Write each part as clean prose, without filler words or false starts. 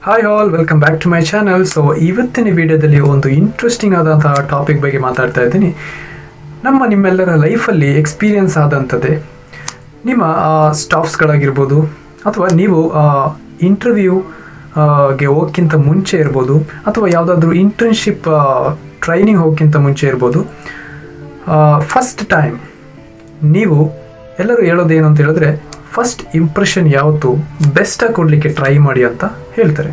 Hi all, welcome back to my channel. So ಇವತ್ತಿನ ವಿಡಿಯೋದಲ್ಲಿ ಒಂದು ಇಂಟ್ರೆಸ್ಟಿಂಗ್ ಆದಂತಹ ಟಾಪಿಕ್ ಬಗ್ಗೆ ಮಾತಾಡ್ತಾ ಇದ್ದೀನಿ. ನಿಮ್ಮೆಲ್ಲರ ಲೈಫಲ್ಲಿ ಎಕ್ಸ್ಪೀರಿಯನ್ಸ್ ಆದಂಥದ್ದೇ ನಿಮ್ಮ ಸ್ಟಾಫ್ಸ್ಗಳಾಗಿರ್ಬೋದು, ಅಥವಾ ನೀವು ಇಂಟರ್ವ್ಯೂಗೆ ಹೋಗೋಕ್ಕಿಂತ ಮುಂಚೆ ಇರ್ಬೋದು, ಅಥವಾ ಯಾವುದಾದ್ರೂ ಇಂಟರ್ನ್ಶಿಪ್ ಟ್ರೈನಿಂಗ್ ಹೋಗೋಕ್ಕಿಂತ ಮುಂಚೆ ಇರ್ಬೋದು. ಫಸ್ಟ್ ಟೈಮ್ ನೀವು ಎಲ್ಲರೂ ಹೇಳೋದೇನು ಅಂತ ಹೇಳಿದ್ರೆ, ಫಸ್ಟ್ ಇಂಪ್ರೆಷನ್ ಯಾವತ್ತು ಬೆಸ್ಟಾಗಿ ಕೊಡಲಿಕ್ಕೆ ಟ್ರೈ ಮಾಡಿ ಅಂತ ಹೇಳ್ತಾರೆ.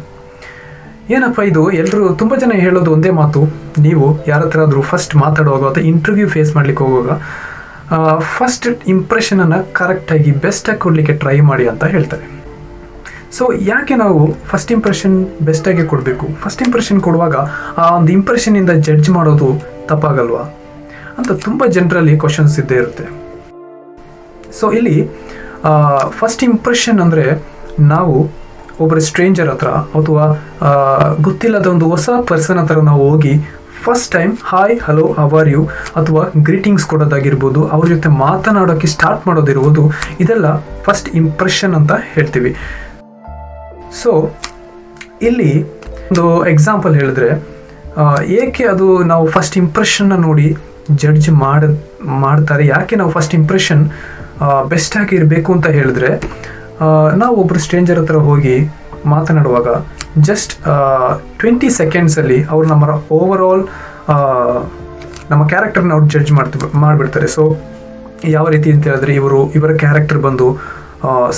ಏನಪ್ಪ ಇದು, ಎಲ್ಲರೂ ತುಂಬ ಜನ ಹೇಳೋದು ಒಂದೇ ಮಾತು. ನೀವು ಯಾರ ಹತ್ರ ಆದರೂ ಫಸ್ಟ್ ಮಾತಾಡುವಾಗ ಅಥವಾ ಇಂಟರ್ವ್ಯೂ ಫೇಸ್ ಮಾಡ್ಲಿಕ್ಕೆ ಹೋಗುವಾಗ ಫಸ್ಟ್ ಇಂಪ್ರೆಷನನ್ನು ಕರೆಕ್ಟಾಗಿ ಬೆಸ್ಟಾಗಿ ಕೊಡಲಿಕ್ಕೆ ಟ್ರೈ ಮಾಡಿ ಅಂತ ಹೇಳ್ತಾರೆ. ಸೊ ಯಾಕೆ ನಾವು ಫಸ್ಟ್ ಇಂಪ್ರೆಷನ್ ಬೆಸ್ಟಾಗಿ ಕೊಡಬೇಕು? ಫಸ್ಟ್ ಇಂಪ್ರೆಷನ್ ಕೊಡುವಾಗ ಆ ಒಂದು ಇಂಪ್ರೆಷನಿಂದ ಜಡ್ಜ್ ಮಾಡೋದು ತಪ್ಪಾಗಲ್ವಾ ಅಂತ ತುಂಬ ಜನರಲ್ಲಿ ಕ್ವಶನ್ಸ್ ಇದ್ದೇ ಇರುತ್ತೆ. ಸೊ ಇಲ್ಲಿ ಫಸ್ಟ್ ಇಂಪ್ರೆಷನ್ ಅಂದರೆ, ನಾವು ಒಬ್ಬರ ಸ್ಟ್ರೇಂಜರ್ ಹತ್ರ ಅಥವಾ ಗೊತ್ತಿಲ್ಲದ ಒಂದು ಹೊಸ ಪರ್ಸನ್ ಹತ್ರ ನಾವು ಹೋಗಿ first time hi, hello, how are you ಅಥವಾ ಗ್ರೀಟಿಂಗ್ಸ್ ಕೊಡೋದಾಗಿರ್ಬೋದು, ಅವ್ರ ಜೊತೆ ಮಾತನಾಡೋಕ್ಕೆ ಸ್ಟಾರ್ಟ್ ಮಾಡೋದಿರ್ಬೋದು, ಇದೆಲ್ಲ ಫಸ್ಟ್ ಇಂಪ್ರೆಷನ್ ಅಂತ ಹೇಳ್ತೀವಿ. ಸೊ ಇಲ್ಲಿ ಒಂದು ಎಕ್ಸಾಂಪಲ್ ಹೇಳಿದ್ರೆ, ಏಕೆ ಅದು ನಾವು ಫಸ್ಟ್ ಇಂಪ್ರೆಷನ್ನ ನೋಡಿ ಜಡ್ಜ್ ಮಾಡ್ತಾರೆ, ಯಾಕೆ ನಾವು ಫಸ್ಟ್ ಇಂಪ್ರೆಷನ್ ಬೆಸ್ಟಾಗಿ ಇರಬೇಕು ಅಂತ ಹೇಳಿದ್ರೆ, ನಾವು ಒಬ್ಬರು ಸ್ಟ್ರೇಂಜರ್ ಹತ್ರ ಹೋಗಿ ಮಾತನಾಡುವಾಗ ಜಸ್ಟ್ 20 ಸೆಕೆಂಡ್ಸಲ್ಲಿ ಅವ್ರು ನಮ್ಮ ಓವರ್ ಆಲ್ ನಮ್ಮ ಕ್ಯಾರೆಕ್ಟರ್ನ ಅವ್ರು ಜಡ್ಜ್ ಮಾಡಿಬಿಡ್ತಾರೆ. ಸೊ ಯಾವ ರೀತಿ ಅಂತ ಹೇಳಿದ್ರೆ, ಇವರ ಕ್ಯಾರೆಕ್ಟರ್ ಬಂದು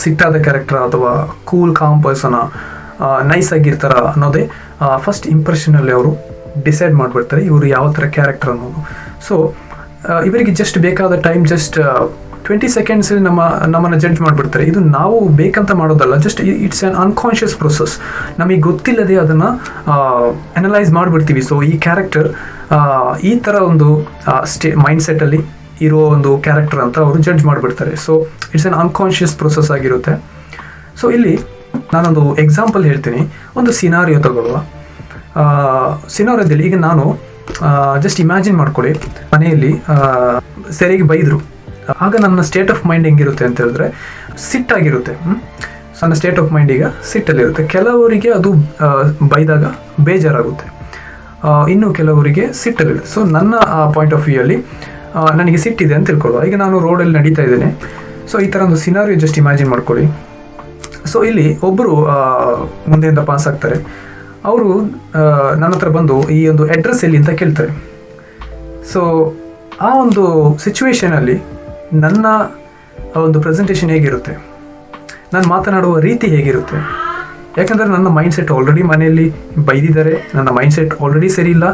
ಸಿಟ್ಟಾದ ಕ್ಯಾರೆಕ್ಟರ್ ಅಥವಾ ಕೂಲ್ ಕಾಮ್ ಪರ್ಸನ, ನೈಸ್ ಆಗಿರ್ತಾರ ಅನ್ನೋದೇ ಫಸ್ಟ್ ಇಂಪ್ರೆಷನಲ್ಲಿ ಅವರು ಡಿಸೈಡ್ ಮಾಡಿಬಿಡ್ತಾರೆ ಇವರು ಯಾವ ಥರ ಕ್ಯಾರೆಕ್ಟರ್ ಅನ್ನೋದು. ಸೊ ಇವರಿಗೆ ಜಸ್ಟ್ ಬೇಕಾದ ಟೈಮ್ ಜಸ್ಟ್ 20 ಸೆಕೆಂಡ್ಸಲ್ಲಿ ನಮ್ಮನ್ನು ಜಡ್ಜ್ ಮಾಡಿಬಿಡ್ತಾರೆ. ಇದು ನಾವು ಬೇಕಂತ ಮಾಡೋದಲ್ಲ, just it's on unconscious process. ನಮಗೆ ಗೊತ್ತಿಲ್ಲದೆ ಅದನ್ನು ಅನಲೈಸ್ ಮಾಡಿಬಿಡ್ತೀವಿ. ಸೊ ಈ ಕ್ಯಾರೆಕ್ಟರ್ ಈ ಥರ ಒಂದು ಮೈಂಡ್ಸೆಟ್ಟಲ್ಲಿ ಇರೋ ಒಂದು ಕ್ಯಾರೆಕ್ಟರ್ ಅಂತ ಅವರು ಜಡ್ಜ್ ಮಾಡಿಬಿಡ್ತಾರೆ. So it's on unconscious process ಆಗಿರುತ್ತೆ. ಸೊ ಇಲ್ಲಿ ನಾನೊಂದು ಎಕ್ಸಾಂಪಲ್ ಹೇಳ್ತೀನಿ. ಒಂದು ಸಿನಾರಿಯೋ ತಗೊಳ್ಳುವ. ಸಿನಾರಿಯೋದಲ್ಲಿ ಈಗ ನಾನು ಜಸ್ಟ್ ಇಮ್ಯಾಜಿನ್ ಮಾಡ್ಕೊಳ್ಳಿ, ಮನೆಯಲ್ಲಿ ಸರಿಯಾಗಿ ಬೈದರು. ಆಗ ನನ್ನ ಸ್ಟೇಟ್ ಆಫ್ ಮೈಂಡ್ ಹೆಂಗಿರುತ್ತೆ ಅಂತ ಹೇಳಿದ್ರೆ, ಸಿಟ್ಟಾಗಿರುತ್ತೆ. ನನ್ನ ಸ್ಟೇಟ್ ಆಫ್ ಮೈಂಡ್ ಈಗ ಸಿಟ್ಟಲ್ಲಿರುತ್ತೆ. ಕೆಲವರಿಗೆ ಅದು ಬೈದಾಗ ಬೇಜಾರಾಗುತ್ತೆ, ಇನ್ನು ಕೆಲವರಿಗೆ ಸಿಟ್ಟಲ್ಲಿರುತ್ತೆ. ಸೊ ನನ್ನ ಪಾಯಿಂಟ್ ಆಫ್ ವ್ಯೂ ಅಲ್ಲಿ ನನಗೆ ಸಿಟ್ಟಿದೆ ಅಂತ ತಿಳ್ಕೊಳ್ಳುವ. ಈಗ ನಾನು ರೋಡಲ್ಲಿ ನಡೀತಾ ಇದ್ದೇನೆ. ಸೊ ಈ ಥರ ಒಂದು ಸಿನಾರಿಯೋ ಜಸ್ಟ್ ಇಮ್ಯಾಜಿನ್ ಮಾಡ್ಕೊಳ್ಳಿ. ಸೊ ಇಲ್ಲಿ ಒಬ್ಬರು ಮುಂದೆಯಿಂದ ಪಾಸ್ ಆಗ್ತಾರೆ. ಅವರು ನನ್ನ ಹತ್ರ ಬಂದು ಈ ಒಂದು ಅಡ್ರೆಸ್ ಎಲ್ಲಿ ಅಂತ ಕೇಳ್ತಾರೆ. ಸೊ ಆ ಒಂದು ಸಿಚುವೇಶನಲ್ಲಿ ನನ್ನ ಒಂದು ಪ್ರೆಸೆಂಟೇಷನ್ ಹೇಗಿರುತ್ತೆ, ನಾನು ಮಾತನಾಡುವ ರೀತಿ ಹೇಗಿರುತ್ತೆ? ಯಾಕಂದರೆ ನನ್ನ ಮೈಂಡ್ಸೆಟ್ ಆಲ್ರೆಡಿ ಮನೆಯಲ್ಲಿ ಬೈದಿದ್ದಾರೆ, ನನ್ನ ಮೈಂಡ್ಸೆಟ್ ಆಲ್ರೆಡಿ ಸರಿ ಇಲ್ಲ,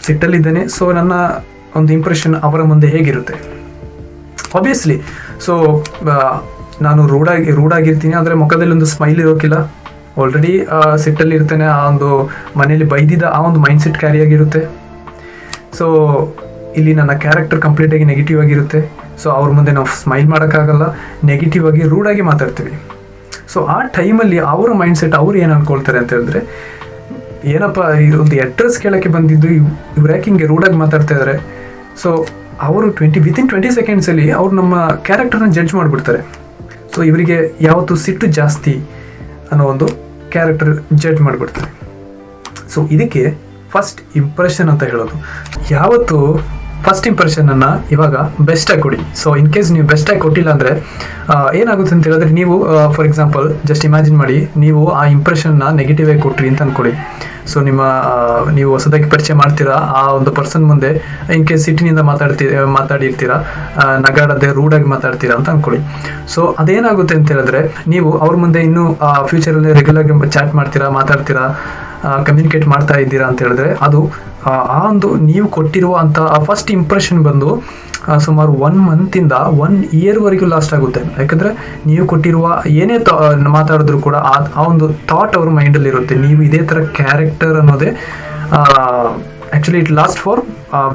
ಸಿಟ್ಟಲ್ಲಿದ್ದೇನೆ. ಸೊ ನನ್ನ ಒಂದು ಇಂಪ್ರೆಷನ್ ಅವರ ಮುಂದೆ ಹೇಗಿರುತ್ತೆ? ಆಬ್ವಿಯಸ್ಲಿ ಸೊ ನಾನು ರೂಢಾಗಿರ್ತೀನಿ, ಅಂದರೆ ಮುಖದಲ್ಲಿ ಒಂದು ಸ್ಮೈಲ್ ಇರೋಕ್ಕಿಲ್ಲ, ಆಲ್ರೆಡಿ ಸಿಟ್ಟಲ್ಲಿ ಇರ್ತೇನೆ. ಆ ಒಂದು ಮನೆಯಲ್ಲಿ ಬೈದಿದ್ದ ಆ ಒಂದು ಮೈಂಡ್ಸೆಟ್ ಕ್ಯಾರಿ ಆಗಿರುತ್ತೆ. ಸೊ ಇಲ್ಲಿ ನನ್ನ ಕ್ಯಾರೆಕ್ಟರ್ ಕಂಪ್ಲೀಟಾಗಿ ನೆಗೆಟಿವ್ ಆಗಿರುತ್ತೆ. ಸೊ ಅವ್ರ ಮುಂದೆ ನಾವು ಸ್ಮೈಲ್ ಮಾಡೋಕ್ಕಾಗಲ್ಲ, ನೆಗೆಟಿವ್ ಆಗಿ ರೂಢಾಗಿ ಮಾತಾಡ್ತೀವಿ. ಸೊ ಆ ಟೈಮಲ್ಲಿ ಅವರ ಮೈಂಡ್ಸೆಟ್ ಅವ್ರು ಏನು ಅಂದ್ಕೊಳ್ತಾರೆ ಅಂತ ಹೇಳಿದ್ರೆ, ಏನಪ್ಪ ಒಂದು ಅಡ್ರೆಸ್ ಕೇಳೋಕ್ಕೆ ಬಂದಿದ್ದು ಇವ್ರು ಯಾಕೆ ಹಿಂಗೆ ರೂಢಾಗಿ ಮಾತಾಡ್ತಾ ಇದ್ದಾರೆ? ಸೊ ಅವರು ವಿತಿನ್ 20 ಸೆಕೆಂಡ್ಸಲ್ಲಿ ಅವ್ರು ನಮ್ಮ ಕ್ಯಾರೆಕ್ಟರ್ನ ಜಡ್ಜ್ ಮಾಡಿಬಿಡ್ತಾರೆ. ಸೊ ಇವರಿಗೆ ಯಾವತ್ತು ಸಿಟ್ಟು ಜಾಸ್ತಿ ಅನ್ನೋ ಒಂದು ಕ್ಯಾರೆಕ್ಟರ್ ಜಡ್ಜ್ ಮಾಡಿಬಿಡ್ತಾರೆ. ಸೊ ಇದಕ್ಕೆ ಫಸ್ಟ್ ಇಂಪ್ರೆಷನ್ ಅಂತ ಹೇಳೋದು. ಯಾವತ್ತು ಫಸ್ಟ್ ಇಂಪ್ರೆಷನನ್ನು ಇವಾಗ ಬೆಸ್ಟಾಗಿ ಕೊಡಿ. ಸೊ ಇನ್ ಕೇಸ್ ನೀವು ಬೆಸ್ಟಾಗಿ ಕೊಟ್ಟಿಲ್ಲ ಅಂದರೆ ಏನಾಗುತ್ತೆ ಅಂತ ಹೇಳಿದ್ರೆ, ನೀವು ಫಾರ್ ಎಕ್ಸಾಂಪಲ್ ಜಸ್ಟ್ ಇಮ್ಯಾಜಿನ್ ಮಾಡಿ, ನೀವು ಆ ಇಂಪ್ರೆಷನ್ನ ನೆಗೆಟಿವ್ ಆಗಿ ಕೊಟ್ರಿ ಅಂತ ಅಂದ್ಕೊಳ್ಳಿ. ಸೊ ನೀವು ಹೊಸದಾಗಿ ಪರಿಚಯ ಮಾಡ್ತೀರಾ, ಆ ಒಂದು ಪರ್ಸನ್ ಮುಂದೆ ಇನ್ ಕೇಸ್ ಸಿಟ್ಟಿನಿಂದ ಮಾತಾಡಿರ್ತೀರಾ, ನಗಾಡದೆ ರೂಢಾಗಿ ಮಾತಾಡ್ತೀರಾ ಅಂತ ಅಂದ್ಕೊಳ್ಳಿ. ಸೊ ಅದೇನಾಗುತ್ತೆ ಅಂತ ಹೇಳಿದ್ರೆ, ನೀವು ಅವ್ರ ಮುಂದೆ ಇನ್ನೂ ಫ್ಯೂಚರಲ್ಲಿ ರೆಗ್ಯುಲರ್ಗೆ ಚಾಟ್ ಮಾಡ್ತೀರಾ, ಮಾತಾಡ್ತೀರಾ, ಕಮ್ಯುನಿಕೇಟ್ ಮಾಡ್ತಾ ಇದ್ದೀರಾ ಅಂತ ಹೇಳಿದ್ರೆ, ಅದು ಆ ಒಂದು ನೀವು ಕೊಟ್ಟಿರುವಂಥ ಆ ಫಸ್ಟ್ ಇಂಪ್ರೆಷನ್ ಬಂದು ಸುಮಾರು 1 ಮಂತಿಂದ 1 ಇಯರ್ವರೆಗೂ ಲಾಸ್ಟ್ ಆಗುತ್ತೆ. ಯಾಕಂದರೆ ನೀವು ಕೊಟ್ಟಿರುವ ಏನೇ ಮಾತಾಡಿದ್ರು ಕೂಡ ಆ ಒಂದು ಥಾಟ್ ಅವ್ರ ಮೈಂಡಲ್ಲಿ ಇರುತ್ತೆ. ನೀವು ಇದೇ ಥರ ಕ್ಯಾರೆಕ್ಟರ್ ಅನ್ನೋದೇ actually it last for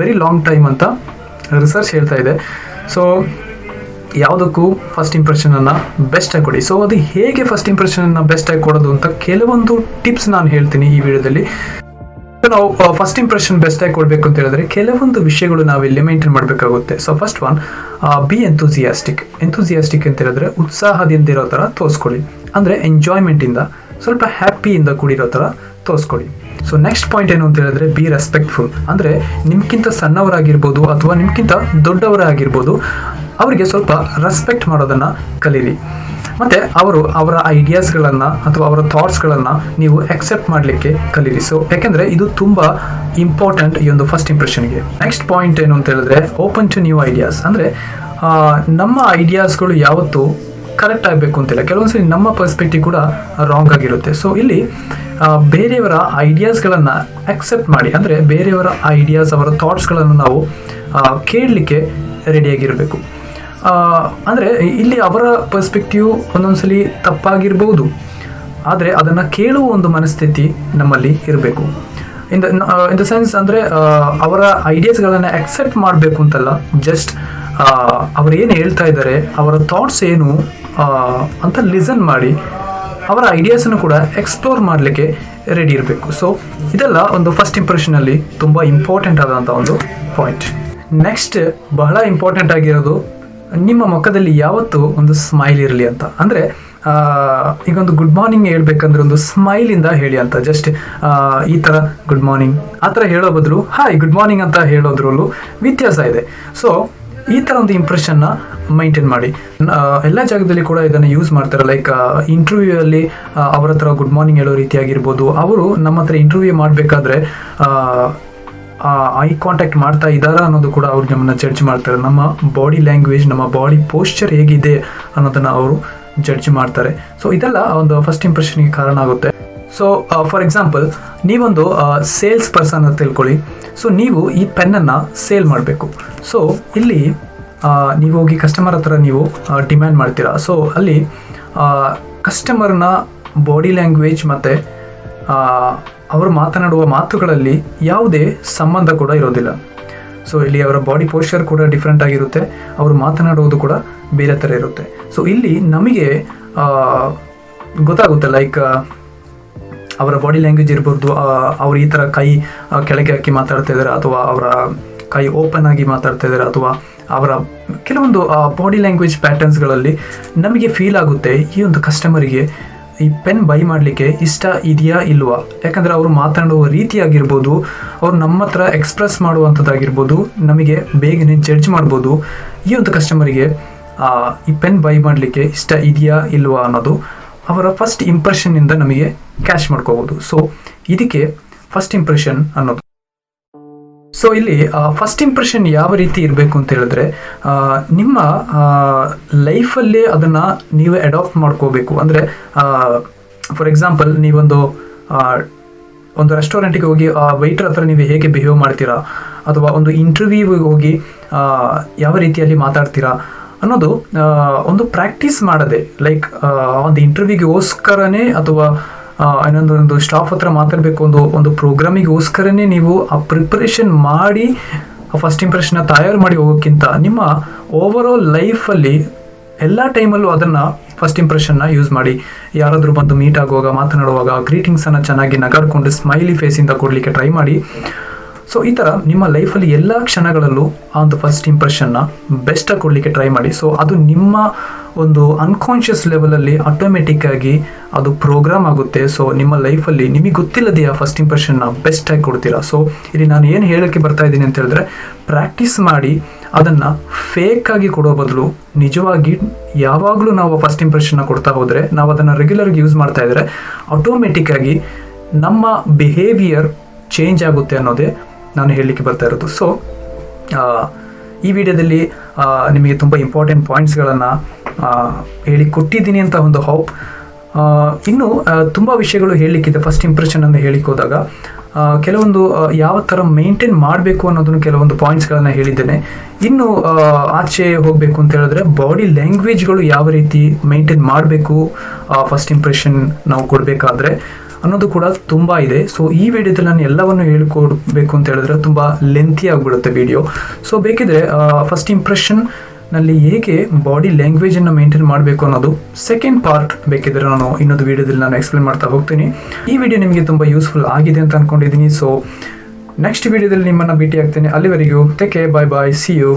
very long time ಅಂತ ರಿಸರ್ಚ್ ಹೇಳ್ತಾ ಇದೆ. ಸೊ ಯಾವುದಕ್ಕೂ ಫಸ್ಟ್ ಇಂಪ್ರೆಷನನ್ನು ಬೆಸ್ಟಾಗಿ ಕೊಡಿ. ಸೊ ಅದು ಹೇಗೆ ಫಸ್ಟ್ ಇಂಪ್ರೆಷನನ್ನು ಬೆಸ್ಟಾಗಿ ಕೊಡೋದು ಅಂತ ಕೆಲವೊಂದು ಟಿಪ್ಸ್ ನಾನು ಹೇಳ್ತೀನಿ ಈ ವಿಡಿಯೋದಲ್ಲಿ. ನಾವು ಫಸ್ಟ್ ಇಂಪ್ರೆಷನ್ ಬೆಸ್ಟಾಗಿ ಕೊಡಬೇಕು ಅಂತ ಹೇಳಿದ್ರೆ, ಕೆಲವೊಂದು ವಿಷಯಗಳು ನಾವಿಲ್ಲಿ ಮೇಂಟೈನ್ ಮಾಡಬೇಕಾಗುತ್ತೆ. So first one, B enthusiastic ಅಂತ ಹೇಳಿದ್ರೆ ಉತ್ಸಾಹದಿಂದ ಇರೋ ಥರ ತೋರಿಸ್ಕೊಳ್ಳಿ. ಅಂದರೆ ಎಂಜಾಯ್ಮೆಂಟಿಂದ ಸ್ವಲ್ಪ ಹ್ಯಾಪಿಯಿಂದ ಕೂಡಿರೋ ಥರ ತೋರಿಸ್ಕೊಡಿ. ಸೊ ನೆಕ್ಸ್ಟ್ ಪಾಯಿಂಟ್ ಏನು ಅಂತ ಹೇಳಿದ್ರೆ, ಬಿ ರೆಸ್ಪೆಕ್ಟ್ಫುಲ್. ಅಂದರೆ ನಿಮ್ಗಿಂತ ಸಣ್ಣವರಾಗಿರ್ಬೋದು ಅಥವಾ ನಿಮ್ಗಿಂತ ದೊಡ್ಡವರಾಗಿರ್ಬೋದು, ಅವರಿಗೆ ಸ್ವಲ್ಪ ರೆಸ್ಪೆಕ್ಟ್ ಮಾಡೋದನ್ನು ಕಲೀರಿ. ಮತ್ತು ಅವರ ಐಡಿಯಾಸ್ಗಳನ್ನು ಅಥವಾ ಅವರ ಥಾಟ್ಸ್ಗಳನ್ನು ನೀವು ಅಕ್ಸೆಪ್ಟ್ ಮಾಡಲಿಕ್ಕೆ ಕಲೀರಿ. ಸೊ ಯಾಕೆಂದರೆ ಇದು ತುಂಬ ಇಂಪಾರ್ಟೆಂಟ್ ಈ ಒಂದು ಫಸ್ಟ್ ಇಂಪ್ರೆಷನ್ಗೆ. ನೆಕ್ಸ್ಟ್ ಪಾಯಿಂಟ್ ಏನು ಅಂತ ಹೇಳಿದ್ರೆ, ಓಪನ್ ಟು ನ್ಯೂ ಐಡಿಯಾಸ್. ಅಂದರೆ ನಮ್ಮ ಐಡಿಯಾಸ್ಗಳು ಯಾವತ್ತೂ ಕರೆಕ್ಟ್ ಆಗಬೇಕು ಅಂತಿಲ್ಲ, ಕೆಲವೊಂದ್ಸರಿ ನಮ್ಮ ಪರ್ಸ್ಪೆಕ್ಟಿವ್ ಕೂಡ ರಾಂಗ್ ಆಗಿರುತ್ತೆ. ಸೊ ಇಲ್ಲಿ ಬೇರೆಯವರ ಐಡಿಯಾಸ್ಗಳನ್ನು ಅಕ್ಸೆಪ್ಟ್ ಮಾಡಿ, ಅಂದರೆ ಬೇರೆಯವರ ಐಡಿಯಾಸ್, ಅವರ ಥಾಟ್ಸ್ಗಳನ್ನು ನಾವು ಕೇಳಲಿಕ್ಕೆ ರೆಡಿಯಾಗಿರಬೇಕು. ಅಂದರೆ ಇಲ್ಲಿ ಅವರ ಪರ್ಸ್ಪೆಕ್ಟಿವ್ ಒಂದೊಂದ್ಸಲಿ ತಪ್ಪಾಗಿರ್ಬೋದು, ಆದರೆ ಅದನ್ನು ಕೇಳುವ ಒಂದು ಮನಸ್ಥಿತಿ ನಮ್ಮಲ್ಲಿ ಇರಬೇಕು. ಇನ್ ದ ಸೆನ್ಸ್ ಅಂದರೆ ಅವರ ಐಡಿಯಾಸ್ಗಳನ್ನು ಅಕ್ಸೆಪ್ಟ್ ಮಾಡಬೇಕು ಅಂತಲ್ಲ, ಜಸ್ಟ್ ಅವರು ಏನು ಹೇಳ್ತಾ ಇದ್ದಾರೆ, ಅವರ ಥಾಟ್ಸ್ ಏನು ಅಂತ ಲಿಸನ್ ಮಾಡಿ ಅವರ ಐಡಿಯಾಸನ್ನು ಕೂಡ ಎಕ್ಸ್ಪ್ಲೋರ್ ಮಾಡಲಿಕ್ಕೆ ರೆಡಿ ಇರಬೇಕು. ಸೊ ಇದೆಲ್ಲ ಒಂದು ಫಸ್ಟ್ ಇಂಪ್ರೆಷನಲ್ಲಿ ತುಂಬ ಇಂಪಾರ್ಟೆಂಟ್ ಆದಂಥ ಒಂದು ಪಾಯಿಂಟ್. ನೆಕ್ಸ್ಟ್ ಬಹಳ ಇಂಪಾರ್ಟೆಂಟ್ ಆಗಿರೋದು, ನಿಮ್ಮ ಮುಖದಲ್ಲಿ ಯಾವತ್ತೂ ಒಂದು ಸ್ಮೈಲ್ ಇರಲಿ ಅಂತ. ಅಂದರೆ ಈಗ ಒಂದು ಗುಡ್ ಮಾರ್ನಿಂಗ್ ಹೇಳ್ಬೇಕಂದ್ರೆ ಒಂದು ಸ್ಮೈಲಿಂದ ಹೇಳಿ ಅಂತ. ಜಸ್ಟ್ ಈ ಥರ ಗುಡ್ ಮಾರ್ನಿಂಗ್ ಆ ಥರ ಹೇಳೋ ಬದಲು ಹಾಯ್ ಗುಡ್ ಮಾರ್ನಿಂಗ್ ಅಂತ ಹೇಳೋದ್ರಲ್ಲೂ ವ್ಯತ್ಯಾಸ ಇದೆ. ಸೊ ಈ ಥರ ಒಂದು ಇಂಪ್ರೆಷನ್ನ ಮೈಂಟೈನ್ ಮಾಡಿ. ಎಲ್ಲ ಜಾಗದಲ್ಲಿ ಕೂಡ ಇದನ್ನು ಯೂಸ್ ಮಾಡ್ತಾರೆ. ಲೈಕ್ ಇಂಟರ್ವ್ಯೂ ಅಲ್ಲಿ ಅವರ ಹತ್ರ ಗುಡ್ ಮಾರ್ನಿಂಗ್ ಹೇಳೋ ರೀತಿ ಆಗಿರ್ಬೋದು. ಅವರು ನಮ್ಮ ಹತ್ರ ಇಂಟರ್ವ್ಯೂ ಮಾಡಬೇಕಾದ್ರೆ ಐ ಕಾಂಟ್ಯಾಕ್ಟ್ ಮಾಡ್ತಾ ಇದ್ದಾರಾ ಅನ್ನೋದು ಕೂಡ ಅವ್ರು ನಮ್ಮನ್ನು ಜಡ್ಜ್ ಮಾಡ್ತಾರೆ. ನಮ್ಮ ಬಾಡಿ ಲ್ಯಾಂಗ್ವೇಜ್, ನಮ್ಮ ಬಾಡಿ ಪೋಸ್ಚರ್ ಹೇಗಿದೆ ಅನ್ನೋದನ್ನು ಅವರು ಜಡ್ಜ್ ಮಾಡ್ತಾರೆ. ಸೊ ಇದೆಲ್ಲ ಒಂದು ಫಸ್ಟ್ ಇಂಪ್ರೆಷನ್ಗೆ ಕಾರಣ ಆಗುತ್ತೆ. ಸೊ ಫಾರ್ ಎಕ್ಸಾಂಪಲ್, ನೀವೊಂದು ಸೇಲ್ಸ್ ಪರ್ಸನ್ ಅಂತ ತಿಳ್ಕೊಳ್ಳಿ. ಸೊ ನೀವು ಈ ಪೆನ್ನನ್ನು ಸೇಲ್ ಮಾಡಬೇಕು. ಸೊ ಇಲ್ಲಿ ನೀವು ಹೋಗಿ ಕಸ್ಟಮರ್ ಹತ್ರ ನೀವು ಡಿಮ್ಯಾಂಡ್ ಮಾಡ್ತೀರಾ. ಸೊ ಅಲ್ಲಿ ಕಸ್ಟಮರ್ನ ಬಾಡಿ ಲ್ಯಾಂಗ್ವೇಜ್ ಮತ್ತು ಅವರು ಮಾತನಾಡುವ ಮಾತುಗಳಲ್ಲಿ ಯಾವುದೇ ಸಂಬಂಧ ಕೂಡ ಇರೋದಿಲ್ಲ. ಸೊ ಇಲ್ಲಿ ಅವರ ಬಾಡಿ ಪೋಸ್ಚರ್ ಕೂಡ ಡಿಫ್ರೆಂಟ್ ಆಗಿರುತ್ತೆ, ಅವರು ಮಾತನಾಡುವುದು ಕೂಡ ಬೇರೆ ಥರ ಇರುತ್ತೆ. ಸೊ ಇಲ್ಲಿ ನಮಗೆ ಗೊತ್ತಾಗುತ್ತೆ, ಲೈಕ್ ಅವರ ಬಾಡಿ ಲ್ಯಾಂಗ್ವೇಜ್ ಇರ್ಬೋದು, ಅವ್ರು ಈ ಥರ ಕೈ ಕೆಳಗೆ ಹಾಕಿ ಮಾತಾಡ್ತಾ ಇದ್ದಾರೆ, ಅಥವಾ ಅವರ ಕೈ ಓಪನ್ ಆಗಿ ಮಾತಾಡ್ತಾ ಇದ್ದಾರೆ, ಅಥವಾ ಅವರ ಕೆಲವೊಂದು ಬಾಡಿ ಲ್ಯಾಂಗ್ವೇಜ್ ಪ್ಯಾಟರ್ನ್ಸ್ಗಳಲ್ಲಿ ನಮಗೆ ಫೀಲ್ ಆಗುತ್ತೆ ಈ ಒಂದು ಕಸ್ಟಮರಿಗೆ ಈ ಪೆನ್ ಬೈ ಮಾಡಲಿಕ್ಕೆ ಇಷ್ಟ ಇದೆಯಾ ಇಲ್ವಾ. ಯಾಕಂದರೆ ಅವರು ಮಾತನಾಡುವ ರೀತಿ ಆಗಿರ್ಬೋದು, ಅವರು ನಮ್ಮ ಹತ್ರ ಎಕ್ಸ್ಪ್ರೆಸ್ ಮಾಡುವಂಥದ್ದಾಗಿರ್ಬೋದು, ನಮಗೆ ಬೇಗನೆ ಜಡ್ಜ್ ಮಾಡ್ಬೋದು ಈ ಒಂದು ಕಸ್ಟಮರಿಗೆ ಈ ಪೆನ್ ಬೈ ಮಾಡಲಿಕ್ಕೆ ಇಷ್ಟ ಇದೆಯಾ ಇಲ್ವಾ ಅನ್ನೋದು ಅವರ ಫಸ್ಟ್ ಇಂಪ್ರೆಷನ್ನಿಂದ ನಮಗೆ ಕ್ಯಾಚ್ ಮಾಡ್ಕೋಬೋದು. ಸೊ ಇದಕ್ಕೆ ಫಸ್ಟ್ ಇಂಪ್ರೆಷನ್ ಅನ್ನೋದು. ಸೊ ಇಲ್ಲಿ ಫಸ್ಟ್ ಇಂಪ್ರೆಷನ್ ಯಾವ ರೀತಿ ಇರಬೇಕು ಅಂತ ಹೇಳಿದ್ರೆ, ನಿಮ್ಮ ಲೈಫಲ್ಲೇ ಅದನ್ನು ನೀವೇ ಅಡಾಪ್ಟ್ ಮಾಡ್ಕೋಬೇಕು. ಅಂದರೆ ಫಾರ್ ಎಕ್ಸಾಂಪಲ್, ನೀವೊಂದು ರೆಸ್ಟೋರೆಂಟಿಗೆ ಹೋಗಿ ವೈಟರ್ ಹತ್ರ ನೀವು ಹೇಗೆ ಬಿಹೇವ್ ಮಾಡ್ತೀರಾ, ಅಥವಾ ಒಂದು ಇಂಟರ್ವ್ಯೂಗೆ ಹೋಗಿ ಯಾವ ರೀತಿಯಲ್ಲಿ ಮಾತಾಡ್ತೀರಾ ಅನ್ನೋದು ಒಂದು ಪ್ರಾಕ್ಟೀಸ್ ಮಾಡದೆ, ಲೈಕ್ ಒಂದು ಇಂಟರ್ವ್ಯೂಗೋಸ್ಕರನೇ ಅಥವಾ ಇನ್ನೊಂದು ಸ್ಟಾಫ್ ಹತ್ರ ಮಾತಾಡಬೇಕು, ಒಂದು ಪ್ರೋಗ್ರಾಮಿಗೋಸ್ಕರನೇ ನೀವು ಆ ಪ್ರಿಪ್ರೇಷನ್ ಮಾಡಿ ಫಸ್ಟ್ ಇಂಪ್ರೆಷನ್ನ ತಯಾರು ಮಾಡಿ ಹೋಗೋಕ್ಕಿಂತ ನಿಮ್ಮ ಓವರ್ ಆಲ್ ಲೈಫಲ್ಲಿ ಎಲ್ಲ ಟೈಮಲ್ಲೂ ಅದನ್ನು ಫಸ್ಟ್ ಇಂಪ್ರೆಷನ್ನ ಯೂಸ್ ಮಾಡಿ. ಯಾರಾದರೂ ಬಂದು ಮೀಟ್ ಆಗುವಾಗ, ಮಾತನಾಡುವಾಗ ಗ್ರೀಟಿಂಗ್ಸನ್ನು ಚೆನ್ನಾಗಿ ನಗಾಡ್ಕೊಂಡು ಸ್ಮೈಲಿ ಫೇಸಿಂದ ಕೊಡಲಿಕ್ಕೆ ಟ್ರೈ ಮಾಡಿ. ಸೊ ಈ ಥರ ನಿಮ್ಮ ಲೈಫಲ್ಲಿ ಎಲ್ಲ ಕ್ಷಣಗಳಲ್ಲೂ ಆ ಒಂದು ಫಸ್ಟ್ ಇಂಪ್ರೆಷನ್ನ ಬೆಸ್ಟಾಗಿ ಕೊಡಲಿಕ್ಕೆ ಟ್ರೈ ಮಾಡಿ. ಸೊ ಅದು ನಿಮ್ಮ ಒಂದು ಅನ್ಕಾನ್ಷಿಯಸ್ ಲೆವೆಲಲ್ಲಿ ಆಟೋಮೆಟಿಕ್ಕಾಗಿ ಅದು ಪ್ರೋಗ್ರಾಮ್ ಆಗುತ್ತೆ. ಸೊ ನಿಮ್ಮ ಲೈಫಲ್ಲಿ ನಿಮಗೆ ಗೊತ್ತಿಲ್ಲದೆ ಆ ಫಸ್ಟ್ ಇಂಪ್ರೆಷನ್ನ ಬೆಸ್ಟಾಗಿ ಕೊಡ್ತೀರಾ. ಸೊ ಇಲ್ಲಿ ನಾನು ಏನು ಹೇಳೋಕ್ಕೆ ಬರ್ತಾ ಇದ್ದೀನಿ ಅಂತ ಹೇಳಿದ್ರೆ, ಪ್ರಾಕ್ಟೀಸ್ ಮಾಡಿ ಅದನ್ನು ಫೇಕಾಗಿ ಕೊಡೋ ಬದಲು ನಿಜವಾಗಿ ಯಾವಾಗಲೂ ನಾವು ಫಸ್ಟ್ ಇಂಪ್ರೆಷನ್ನ ಕೊಡ್ತಾ ಹೋದರೆ, ನಾವು ಅದನ್ನು ರೆಗ್ಯುಲರ್ಗೆ ಯೂಸ್ ಮಾಡ್ತಾ ಇದ್ದರೆ ಆಟೋಮೆಟಿಕ್ಕಾಗಿ ನಮ್ಮ ಬಿಹೇವಿಯರ್ ಚೇಂಜ್ ಆಗುತ್ತೆ ಅನ್ನೋದೇ ನಾನು ಹೇಳಲಿಕ್ಕೆ ಬರ್ತಾ ಇರೋದು. ಸೊ ಈ ವಿಡಿಯೋದಲ್ಲಿ ನಿಮಗೆ ತುಂಬ ಇಂಪಾರ್ಟೆಂಟ್ ಪಾಯಿಂಟ್ಸ್ಗಳನ್ನು ಹೇಳಿಕೊಟ್ಟಿದ್ದೀನಿ ಅಂತ ಒಂದು ಹೋಪ್. ಇನ್ನೂ ತುಂಬ ವಿಷಯಗಳು ಹೇಳಲಿಕ್ಕಿದೆ. ಫಸ್ಟ್ ಇಂಪ್ರೆಷನ್ ಅಂತ ಹೇಳಿಕ್ಕೆ ಹೋದಾಗ ಕೆಲವೊಂದು ಯಾವ ಥರ ಮೇಂಟೈನ್ ಮಾಡಬೇಕು ಅನ್ನೋದನ್ನು ಕೆಲವೊಂದು ಪಾಯಿಂಟ್ಸ್ಗಳನ್ನು ಹೇಳಿದ್ದೇನೆ. ಇನ್ನು ಆಚೆ ಹೋಗಬೇಕು ಅಂತ ಹೇಳಿದ್ರೆ, ಬಾಡಿ ಲ್ಯಾಂಗ್ವೇಜ್ಗಳು ಯಾವ ರೀತಿ ಮೇಂಟೈನ್ ಮಾಡಬೇಕು ಫಸ್ಟ್ ಇಂಪ್ರೆಷನ್ ನಾವು ಕೊಡಬೇಕಾದ್ರೆ ಅನ್ನೋದು ಕೂಡ ತುಂಬ ಇದೆ. ಸೊ ಈ ವಿಡಿಯೋದಲ್ಲಿ ನಾನು ಎಲ್ಲವನ್ನು ಹೇಳ್ಕೊಡ್ಬೇಕು ಅಂತ ಹೇಳಿದ್ರೆ ತುಂಬ ಲೆಂತಿ ಆಗಿಬಿಡುತ್ತೆ ವಿಡಿಯೋ. ಸೊ ಬೇಕಿದ್ರೆ ಫಸ್ಟ್ ಇಂಪ್ರೆಷನ್ನಲ್ಲಿ ಹೇಗೆ ಬಾಡಿ ಲ್ಯಾಂಗ್ವೇಜನ್ನು ಮೇಂಟೈನ್ ಮಾಡಬೇಕು ಅನ್ನೋದು ಸೆಕೆಂಡ್ ಪಾರ್ಟ್ ಬೇಕಿದ್ರೆ ನಾನು ಇನ್ನೊಂದು ವಿಡಿಯೋದಲ್ಲಿ ನಾನು ಎಕ್ಸ್ಪ್ಲೇನ್ ಮಾಡ್ತಾ ಹೋಗ್ತೀನಿ. ಈ ವಿಡಿಯೋ ನಿಮಗೆ ತುಂಬ ಯೂಸ್ಫುಲ್ ಆಗಿದೆ ಅಂತ ಅಂದ್ಕೊಂಡಿದ್ದೀನಿ. ಸೊ ನೆಕ್ಸ್ಟ್ ವಿಡಿಯೋದಲ್ಲಿ ನಿಮ್ಮನ್ನು ಭೇಟಿ ಆಗ್ತೇನೆ. ಅಲ್ಲಿವರೆಗೂ take care, bye bye, see you.